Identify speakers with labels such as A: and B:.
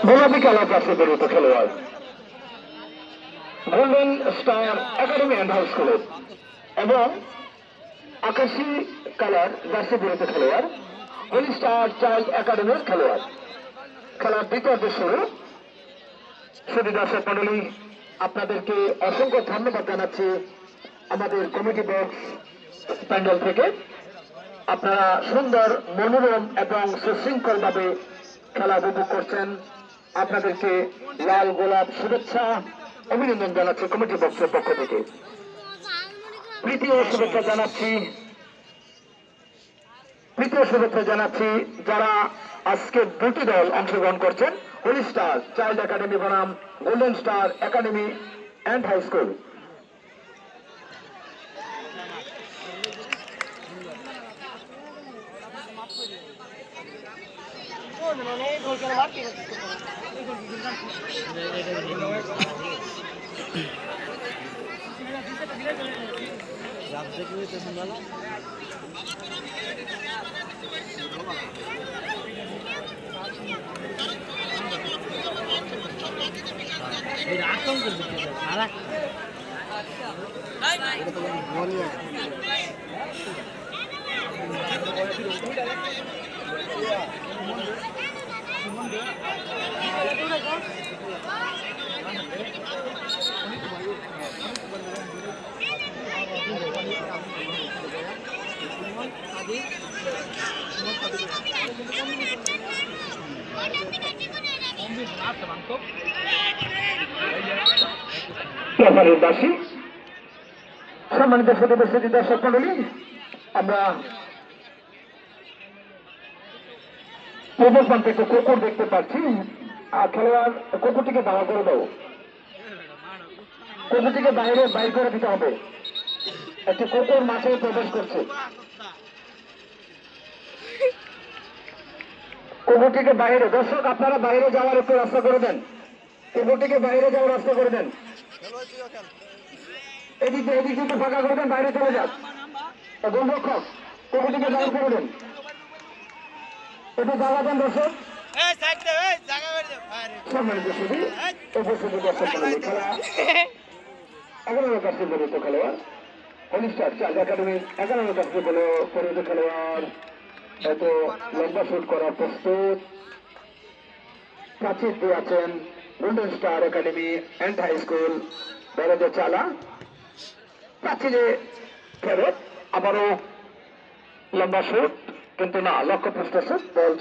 A: গোলাপি colour jersey পরিহিত খেলোয়াড় golden star academy and high স্কুলের এবং আকাশী কালার জার্সি পরিহিত খেলোয়াড় হোলি স্টার চাইল্ড একাডেমির খেলোয়াড়। খেলার দ্বিতীয়ার্ধ শুরু। শুধু দর্শক মন্ডলী, আপনাদেরকে অসংখ্য ধন্যবাদ জানাচ্ছি আমাদের কমিটি বক্স প্যান্ডেল থেকে। আপনারা সুন্দর, মনোরম এবং সুশৃঙ্খল ভাবে খেলা উপভোগ করছেন। আপনাদেরকে লাল গোলাপ শুভেচ্ছা অভিনন্দন জানাচ্ছি কমিটি বক্সের পক্ষ থেকে। তৃতীয় শুভেচ্ছা জানাচ্ছি যারা আজকে দুটি দল অংশগ্রহণ করছেন, হোলি স্টার চাইল্ড একাডেমি বনাম golden star academy and high school. সম্মানিত সদস্য দর্শক মন্ডলী, আমরা পূর্ব প্রান্তে একটু কুকুর দেখতে পাচ্ছি। খেলোয়াড় কুকুরটিকে দাঁড়া করে দাও, কুকুরটিকে বাইর করে দিতে হবে। একটি কুকুর মাঠে প্রবেশ করছে, কুকুরটিকে বাইরে। দর্শক আপনারা বাইরে যাওয়ার একটু রাস্তা করে দেন, কুকুরটিকে বাইরে যাওয়ার রাস্তা করে দেন। এদিকে একটু ফাঁকা করে দেন, বাইরে চলে যান। গোলরক্ষক কুকুরটিকে বাইরে করে দেন, একটু জায়গা দেন। দর্শক সম্মানিত শুধু উপস্থিত দর্শক মন্ডলী, খেলা 11 কাছে পরিহিত খেলোয়াড় হোলি স্টার চাইল্ড একাডেমি 11 কাছে পরিহিত খেলোয়াড় এত লম্বা শুট করার প্রস্তুত। প্রাচীর দিয়ে আছেন golden star academy and high school বেড়াতে চালা। প্রাচীরে ফেরত, আবারও লম্বা শুট, কিন্তু না, লক্ষ্যভ্রষ্ট শুট, বল